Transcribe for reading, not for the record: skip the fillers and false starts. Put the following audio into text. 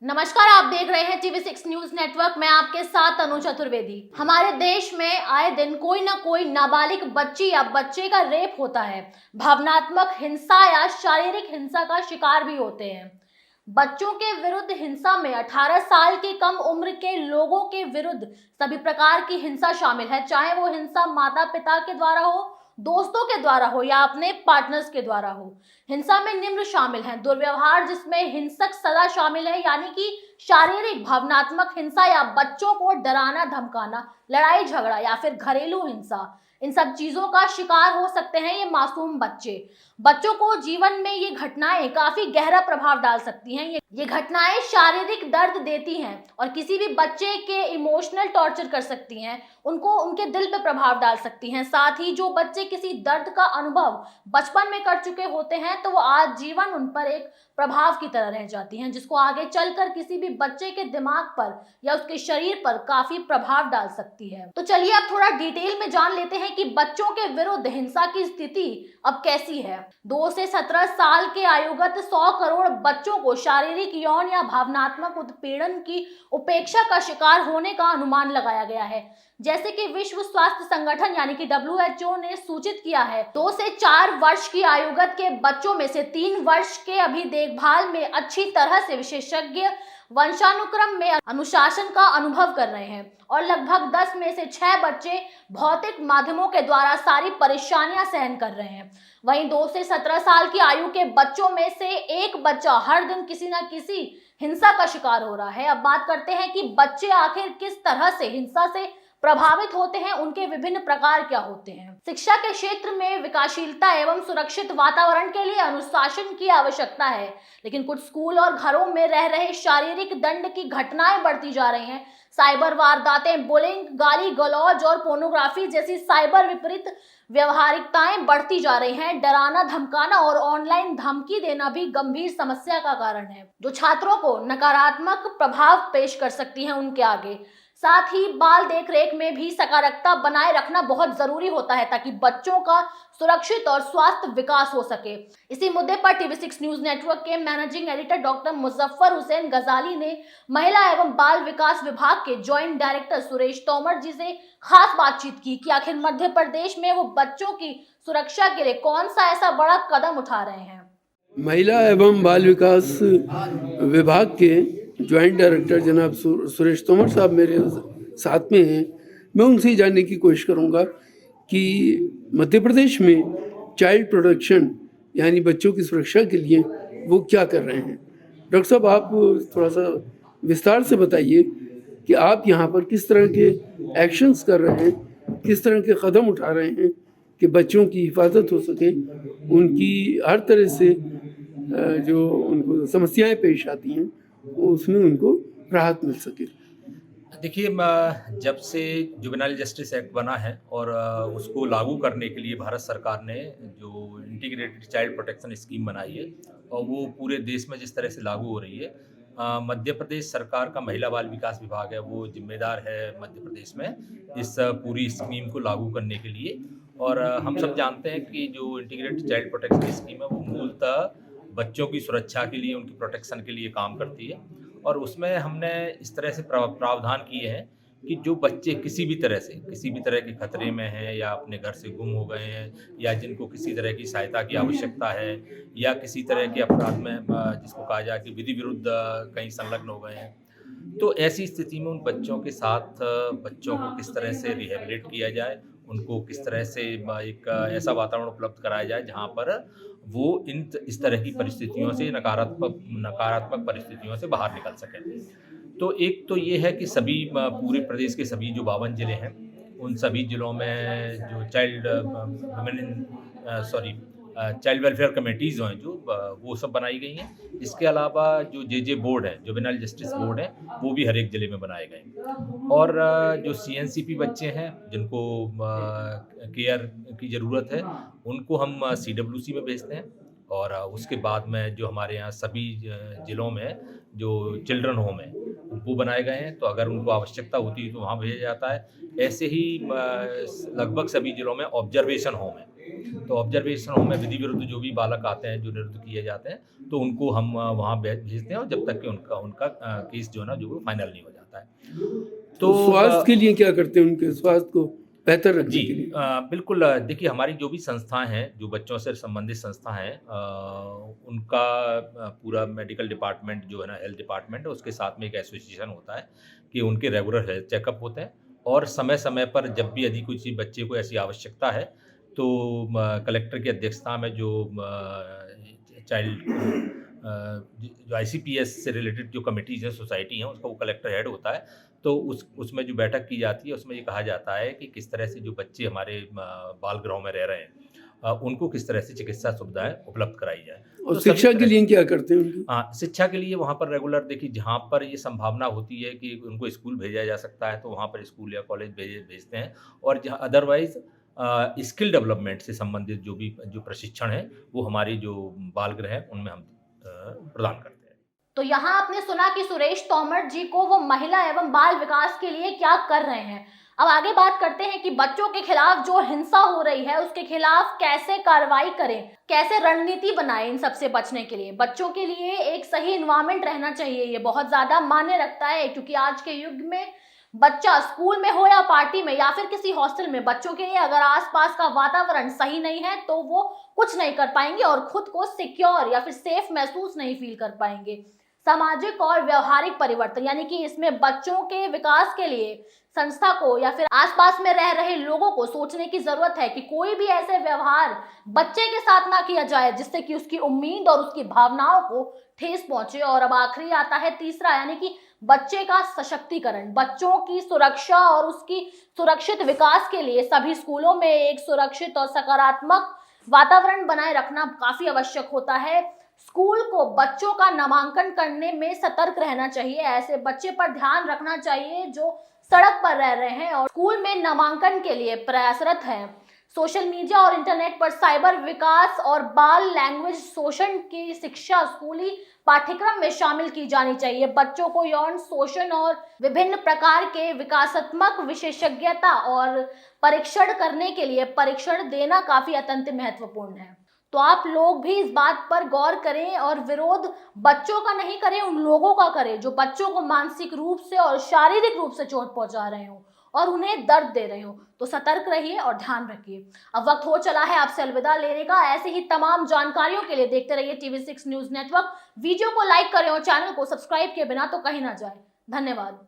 नमस्कार, आप देख रहे हैं TV6 न्यूज नेटवर्क। मैं आपके साथ तनु चतुर्वेदी। हमारे देश में आए दिन कोई ना कोई नाबालिग बच्ची या बच्चे का रेप होता है। भावनात्मक हिंसा या शारीरिक हिंसा का शिकार भी होते हैं। बच्चों के विरुद्ध हिंसा में 18 साल की कम उम्र के लोगों के विरुद्ध सभी प्रकार की हिंसा शामिल है, चाहे वो हिंसा माता पिता के द्वारा हो, दोस्तों के द्वारा हो या अपने पार्टनर्स के द्वारा हो। हिंसा में निम्न शामिल हैं: दुर्व्यवहार जिसमें हिंसक सजा शामिल है, यानी कि शारीरिक, भावनात्मक हिंसा या बच्चों को डराना धमकाना, लड़ाई झगड़ा या फिर घरेलू हिंसा। इन सब चीजों का शिकार हो सकते हैं ये मासूम बच्चे। बच्चों को जीवन में ये घटनाएं काफी गहरा प्रभाव डाल सकती हैं। ये घटनाएं शारीरिक दर्द देती हैं और किसी भी बच्चे के इमोशनल टॉर्चर कर सकती हैं, उनको उनके दिल पे प्रभाव डाल सकती हैं। साथ ही जो बच्चे किसी दर्द का अनुभव बचपन में कर चुके होते हैं तो वो आज जीवन उन पर एक प्रभाव की तरह रह जाती हैं, जिसको आगे चलकर किसी भी बच्चे के दिमाग पर या उसके शरीर पर काफी प्रभाव डाल सकती है। तो चलिए अब थोड़ा डिटेल में जान लेते हैं कि बच्चों के विरुद्ध हिंसा की स्थिति अब कैसी है। 2 से 17 साल के आयुगत 100 करोड़ बच्चों को शारीरिक, यौन या भावनात्मक उत्पीड़न की उपेक्षा का शिकार होने का अनुमान लगाया गया है। जैसे कि विश्व स्वास्थ्य संगठन यानी कि WHO ने सूचित किया है, 2 से 4 वर्ष की आयुगत के बच्चों में से 3 वर्ष के अभी देखभाल में अच्छी तरह से विशेषज्ञ वंशानुक्रम में अनुशासन का अनुभव कर रहे हैं और लगभग 10 में से 6 बच्चे भौतिक माध्यमों के द्वारा सारी परेशानियां सहन कर रहे हैं। वहीं 2 से 17 साल की आयु के बच्चों में से एक बच्चा हर दिन किसी न किसी हिंसा का शिकार हो रहा है। अब बात करते हैं कि बच्चे आखिर किस तरह से हिंसा से प्रभावित होते हैं, उनके विभिन्न प्रकार क्या होते हैं। शिक्षा के क्षेत्र में विकासशीलता एवं सुरक्षित वातावरण के लिए अनुशासन की आवश्यकता है, लेकिन कुछ स्कूल और घरों में रह रहे शारीरिक दंड की घटनाएं बढ़ती जा रही हैं। साइबर वारदातें, बुलिंग, गाली गलौज और पोर्नोग्राफी जैसी साइबर विपरीत व्यवहारिकताएं बढ़ती जा रही हैं। डराना धमकाना और ऑनलाइन धमकी देना भी गंभीर समस्या का कारण है, जो छात्रों को नकारात्मक प्रभाव पेश कर सकती है उनके आगे। साथ ही बाल देखरेख में भी सकारात्मकता बनाए रखना बहुत जरूरी होता है, ताकि बच्चों का सुरक्षित और स्वास्थ्य विकास हो सके। इसी मुद्दे पर TV6 न्यूज नेटवर्क के managing editor doctor Muzaffar Hussain गजाली ने महिला एवं बाल विकास विभाग के जॉइंट डायरेक्टर सुरेश तोमर जी से खास बातचीत की कि आखिर मध्य प्रदेश में वो बच्चों की सुरक्षा के लिए कौन सा ऐसा बड़ा कदम उठा रहे हैं। महिला एवं बाल विकास विभाग के जॉइंट डायरेक्टर जनाब सुरेश तोमर साहब मेरे साथ में हैं। मैं उनसे जानने की कोशिश करूंगा कि मध्य प्रदेश में चाइल्ड प्रोटेक्शन यानी बच्चों की सुरक्षा के लिए वो क्या कर रहे हैं। डॉक्टर साहब, आप थोड़ा सा विस्तार से बताइए कि आप यहाँ पर किस तरह के एक्शंस कर रहे हैं, किस तरह के कदम उठा रहे हैं कि बच्चों की हिफाजत हो सके, उनकी हर तरह से जो उनको समस्याएं पेश आती हैं उसमें उनको राहत मिल सके। देखिए, जब से जुवेनाइल जस्टिस एक्ट बना है और उसको लागू करने के लिए भारत सरकार ने जो इंटीग्रेटेड चाइल्ड प्रोटेक्शन स्कीम बनाई है और वो पूरे देश में जिस तरह से लागू हो रही है, मध्य प्रदेश सरकार का महिला बाल विकास विभाग है, वो जिम्मेदार है मध्य प्रदेश में इस पूरी स्कीम को लागू करने के लिए। और हम सब जानते हैं कि जो इंटीग्रेटेड चाइल्ड प्रोटेक्शन स्कीम है वो मूलतः बच्चों की सुरक्षा के लिए, उनकी प्रोटेक्शन के लिए काम करती है। और उसमें हमने इस तरह से प्रावधान किए हैं कि जो बच्चे किसी भी तरह के खतरे में हैं या अपने घर से गुम हो गए हैं या जिनको किसी तरह की सहायता की आवश्यकता है या किसी तरह के अपराध में जिसको कहा जाए कि विधि विरुद्ध कहीं संलग्न हो गए हैं, तो ऐसी स्थिति में उन बच्चों के साथ बच्चों को किस तरह से रिहेबिलिट किया जाए, उनको किस तरह से एक ऐसा वातावरण उपलब्ध कराया जाए जहाँ पर वो इस तरह की परिस्थितियों से, नकारात्मक परिस्थितियों से बाहर निकल सकें। तो एक तो ये है कि सभी पूरे प्रदेश के सभी जो 52 ज़िले हैं, उन सभी ज़िलों में जो चाइल्ड वेलफेयर कमेटीज़ हैं जो वो सब बनाई गई हैं। इसके अलावा जो जे बोर्ड है, जुवेनाइल जस्टिस बोर्ड है, वो भी हर एक ज़िले में बनाए गए। और जो CNCP बच्चे हैं जिनको केयर की ज़रूरत है, उनको हम CWC में भेजते हैं। और उसके बाद में जो हमारे यहाँ सभी ज़िलों में जो चिल्ड्रन होम है वो बनाए गए हैं, तो अगर उनको आवश्यकता होती है तो वहाँ भेजा जाता है। ऐसे ही लगभग सभी ज़िलों में ऑब्जर्वेशन होम है, तो ऑब्जर्वेशन होम में विधि विरुद्ध जो भी बालक आते हैं, जो निरुद्ध किए जाते हैं, तो उनको हम वहाँ भेजते हैं, और जब तक कि उनका उनका केस जो है ना, जो वो फाइनल नहीं हो जाता है। तो स्वास्थ्य के लिए क्या करते हैं, उनके स्वास्थ्य को बेहतर रखने जी के लिए? बिल्कुल। देखिए, हमारी जो भी संस्थाएँ हैं, जो बच्चों से संबंधित संस्था हैं, उनका पूरा मेडिकल डिपार्टमेंट जो है ना, हेल्थ डिपार्टमेंट है, उसके साथ में एक एसोसिएशन होता है कि उनके रेगुलर हेल्थ चेकअप होते हैं, और समय-समय पर जब भी यदि किसी बच्चे को ऐसी आवश्यकता है, तो कलेक्टर की अध्यक्षता में जो चाइल्ड जो आईसीपीएस से रिलेटेड जो कमिटीज़ हैं, सोसाइटी हैं, उसका वो कलेक्टर हेड होता है। तो उसमें जो बैठक की जाती है, उसमें ये कहा जाता है कि किस तरह से जो बच्चे हमारे बाल गृहों में रह रहे हैं, उनको किस तरह से चिकित्सा सुविधाएँ उपलब्ध कराई जाए। और तो सभी शिक्षा के तरह लिए क्या करते हैं उनकी? हाँ, शिक्षा के लिए वहाँ पर रेगुलर, देखिए, जहाँ पर ये संभावना होती है कि उनको स्कूल भेजा जा सकता है, तो वहाँ पर स्कूल या कॉलेज भेजते हैं, और जहाँ अदरवाइज़ स्किल डेवलपमेंट से संबंधित जो प्रशिक्षण है, वो हमारी जो बाल गृह हैं, उनमें हम प्रदान करते हैं। तो यहाँ आपने सुना कि सुरेश तोमर जी को वो महिला एवं बाल विकास के लिए क्या कर रहे हैं। अब आगे बात करते हैं कि बच्चों के खिलाफ जो हिंसा हो रही है, उसके खिलाफ कैसे कार्रवाई करें, कैसे रणनीति बनाएं इन सबसे बचने के लिए। बच्चों के लिए एक सही एनवायरनमेंट रहना चाहिए, ये बहुत ज्यादा मायने रखता है, क्योंकि आज के युग में बच्चा स्कूल में हो या पार्टी में या फिर किसी हॉस्टल में, बच्चों के लिए अगर आसपास का वातावरण सही नहीं है तो वो कुछ नहीं कर पाएंगे और खुद को सिक्योर या फिर सेफ महसूस नहीं फील कर पाएंगे। सामाजिक और व्यवहारिक परिवर्तन, यानी कि इसमें बच्चों के विकास के लिए संस्था को या फिर आसपास में रह रहे लोगों को सोचने की जरूरत है कि कोई भी ऐसे व्यवहार बच्चे के साथ ना किया जाए जिससे कि उसकी उम्मीद और उसकी भावनाओं को ठेस पहुंचे। और अब आखिरी आता है तीसरा, यानी कि बच्चे का सशक्तिकरण। बच्चों की सुरक्षा और उसकी सुरक्षित विकास के लिए सभी स्कूलों में एक सुरक्षित और सकारात्मक वातावरण बनाए रखना काफी आवश्यक होता है। स्कूल को बच्चों का नामांकन करने में सतर्क रहना चाहिए, ऐसे बच्चे पर ध्यान रखना चाहिए जो सड़क पर रह रहे हैं और स्कूल में नामांकन के लिए प्रयासरत हैं। सोशल मीडिया और इंटरनेट पर साइबर विकास और बाल लैंग्वेज शोषण की शिक्षा स्कूली पाठ्यक्रम में शामिल की जानी चाहिए। बच्चों को यौन शोषण और विभिन्न प्रकार के विकासात्मक विशेषज्ञता और परीक्षण करने के लिए परीक्षण देना काफी अत्यंत महत्वपूर्ण है। तो आप लोग भी इस बात पर गौर करें और विरोध बच्चों का नहीं करें, उन लोगों का करें जो बच्चों को मानसिक रूप से और शारीरिक रूप से चोट पहुंचा रहे हो और उन्हें दर्द दे रहे हो। तो सतर्क रहिए और ध्यान रखिए। अब वक्त हो चला है आपसे अलविदा लेने का। ऐसे ही तमाम जानकारियों के लिए देखते रहिए TV6 न्यूज नेटवर्क। वीडियो को लाइक करें और चैनल को सब्सक्राइब किए बिना तो कहीं ना जाए। धन्यवाद।